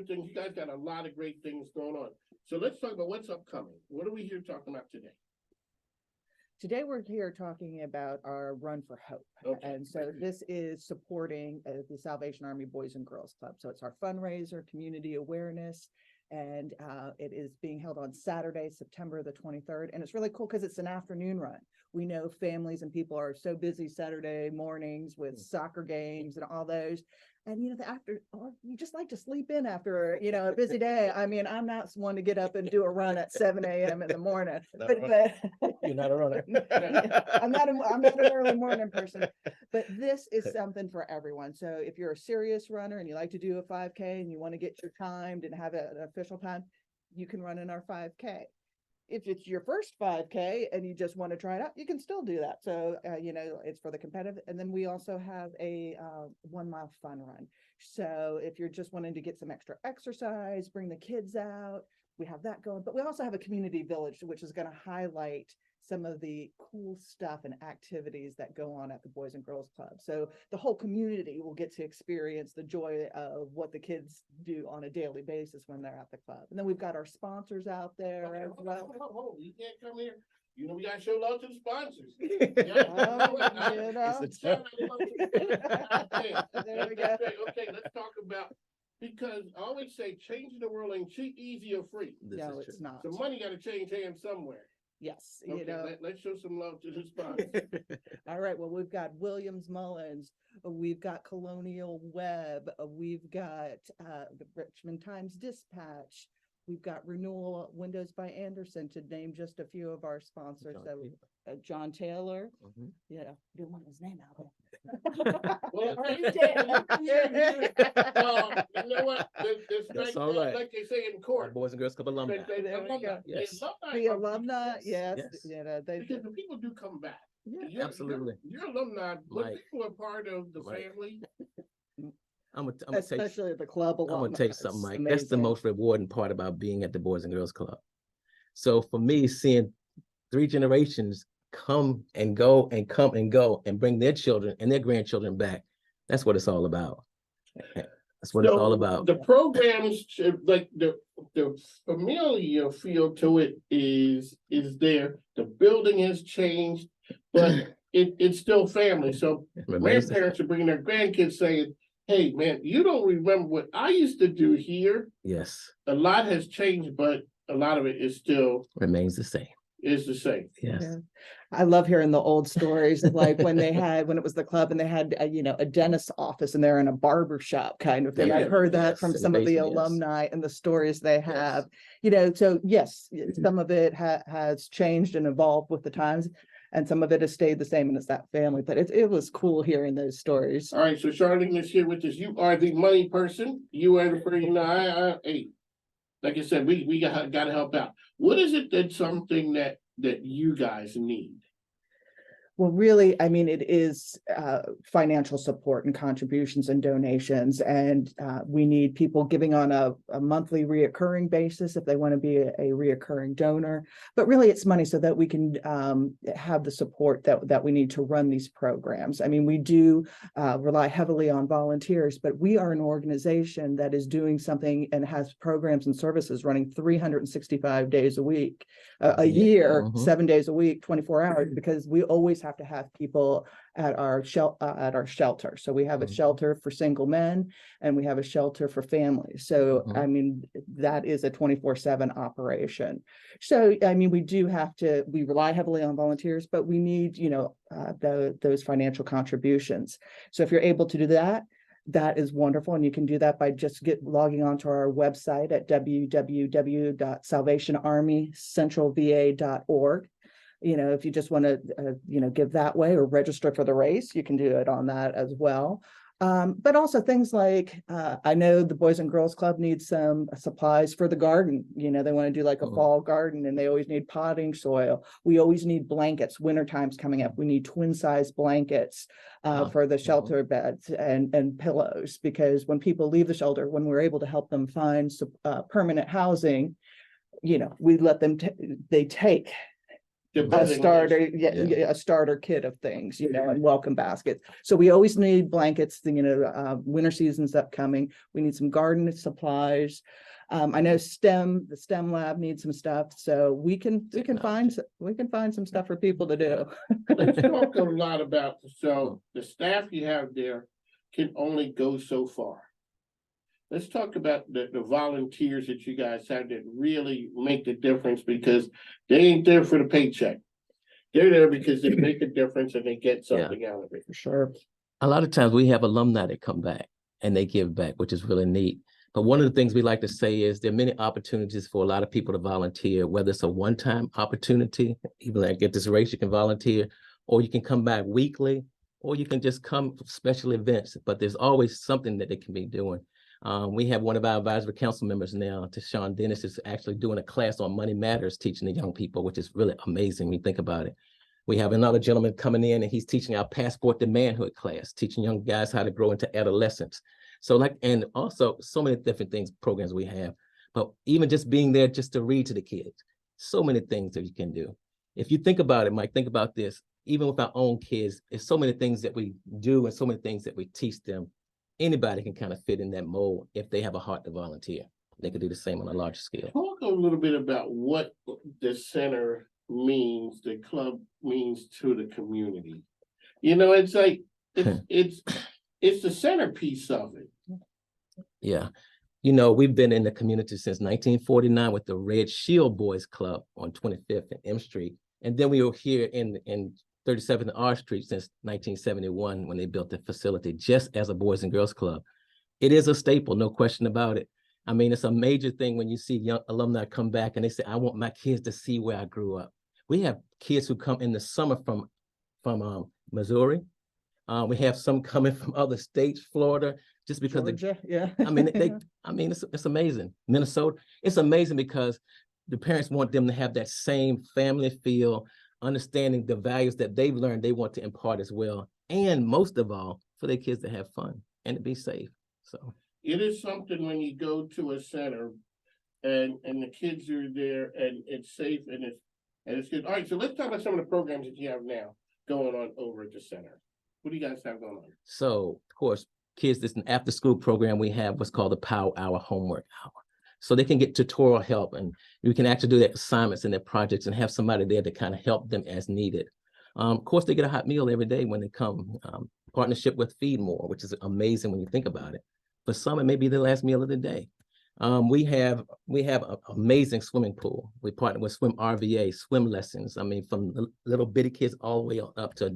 good things. You guys got a lot of great things going on. So let's talk about what's upcoming. What are we here talking about today? Today, we're here talking about our Run for Hope. Okay. And so this is supporting the Salvation Army Boys and Girls Club. So it's our fundraiser, community awareness, and it is being held on Saturday, September the 23rd. And it's really cool because it's an afternoon run. We know families and people are so busy Saturday mornings with soccer games and all those. And, you just like to sleep in after, a busy day. I mean, I'm not one to get up and do a run at 7 a.m. in the morning, but You're not a runner. I'm not an early morning person, but this is something for everyone. So if you're a serious runner and you like to do a 5K and you want to get your timed and have an official time, you can run in our 5K. If it's your first 5K and you just want to try it out, you can still do that. So, it's for the competitive. And then we also have a 1 mile fun run. So if you're just wanting to get some extra exercise, bring the kids out, we have that going. But we also have a community village, which is going to highlight some of the cool stuff and activities that go on at the Boys and Girls Club. So the whole community will get to experience the joy of what the kids do on a daily basis when they're at the club. And then we've got our sponsors out there as well. Hold. You can't come here. We got to show love to the sponsors. There we go. Okay, let's talk about, because I always say changing the world ain't cheap, easy, or free. No, it's not. So money got to change hands somewhere. Yes, Okay, let's show some love to the sponsors. All right, well, we've got Williams Mullins, we've got Colonial Web, we've got the Richmond Times Dispatch, we've got Renewal Windows by Anderson, to name just a few of our sponsors. John Taylor. You don't want his name out there. Well, you know what? That's all right. Like they say in court. Boys and Girls Club alumni. There we go. Yes. The alumni, yes, Yes. Because the people do come back. yeah. Absolutely. Your alumni, but Right. people are part of the Right. family. I'm gonna tell you, Especially the club I'm alumni. gonna tell you something, It's Mike. That's the amazing. most rewarding part about being at the Boys and Girls Club. So for me, seeing 3 generations come and go and come and go and bring their children and their grandchildren back, that's what it's all about. That's what it's all about. The programs, like the familial feel to it is there. The building has changed, but it's still family. So Amazing. grandparents are bringing their grandkids saying, "Hey, man, you don't remember what I used to do here." Yes, A lot has changed, but a lot of it is still remains the same. the same. Yes. Yeah. I love hearing the old stories, like when it was the club and they had a dentist's office and they're in a barber shop kind of thing. Yeah, I've heard that yes, from in the some of the basement, yes. alumni and the stories they Yes. have, so yes, some of it has changed and evolved with the times, and some of it has stayed the same, and it's that family, but it was cool hearing those stories. All right, so Charlene is here with us. You are the money person. You are the person. Hey, like I said, we got to help out. What is it that's something that you guys need? Well, really, I mean, it is financial support and contributions and donations, and we need people giving on a monthly reoccurring basis if they want to be a reoccurring donor. But really, it's money so that we can have the support that we need to run these programs. I mean, we do rely heavily on volunteers, but we are an organization that is doing something and has programs and services running 365 days a week, a year, 7 days a week, 24 hours, because we always have to have people at our shelter. So we have a shelter for single men and we have a shelter for families. So I mean, that is a 24/7 operation. So I mean, we rely heavily on volunteers, but we need those financial contributions. So if you're able to do that, that is wonderful. And you can do that by just logging onto our website at www.salvationarmycentralva.org. If you just want to, give that way or register for the race, you can do it on that as well. But also things like, I know the Boys and Girls Club needs some supplies for the garden. They want to do like a fall garden and they always need potting soil. We always need blankets. Winter time's coming up. We need twin size blankets for the shelter beds and pillows, because when people leave the shelter, when we're able to help them find permanent housing, we let them, they take The a bedding starter, is- a starter kit of things, and welcome baskets. So we always need blankets, winter season's upcoming. We need some garden supplies. I know the STEM lab needs some stuff, so we can find some stuff for people to do. Let's talk a lot about, so the staff you have there can only go so far. Let's talk about the volunteers that you guys have that really make the difference, because they ain't there for the paycheck. They're there because they make a difference and they get something out of it. For sure. A lot of times we have alumni that come back and they give back, which is really neat. But one of the things we like to say is there are many opportunities for a lot of people to volunteer, whether it's a one-time opportunity, even like at this race, you can volunteer, or you can come back weekly, or you can just come for special events, but there's always something that they can be doing. We have one of our advisory council members now, Tashawn Dennis, is actually doing a class on money matters, teaching the young people, which is really amazing when you think about it. We have another gentleman coming in and he's teaching our Passport to Manhood class, teaching young guys how to grow into adolescence. So and also so many different things, programs we have, but even just being there just to read to the kids, so many things that you can do. If you think about it, Mike, think about this, even with our own kids, there's so many things that we do and so many things that we teach them. Anybody can kind of fit in that mold if they have a heart to volunteer. They could do the same on a larger scale. Talk a little bit about what the center means, the club means to the community. It's like, it's the centerpiece of it. Yeah. We've been in the community since 1949 with the Red Shield Boys Club on 25th and M Street. And then we were here in 37th and R Street since 1971 when they built the facility just as a Boys and Girls Club. It is a staple, no question about it. I mean, it's a major thing when you see young alumni come back and they say, I want my kids to see where I grew up. We have kids who come in the summer from Missouri. We have some coming from other states, Florida, just because Georgia, yeah. It's amazing. Minnesota, it's amazing because the parents want them to have that same family feel, understanding the values that they've learned they want to impart as well. And most of all, for their kids to have fun and to be safe. So it is something when you go to a center and the kids are there and it's safe and it's good. All right, so let's talk about some of the programs that you have now going on over at the center. What do you guys have going on? So, of course, kids, this is an after-school program we have what's called the Power Hour Homework Hour. So they can get tutorial help and we can actually do their assignments and their projects and have somebody there to kind of help them as needed. Of course, they get a hot meal every day when they come. Partnership with Feed More, which is amazing when you think about it. For some, it may be their last meal of the day. We have an amazing swimming pool. We partner with Swim RVA, swim lessons. I mean, from little bitty kids all the way up to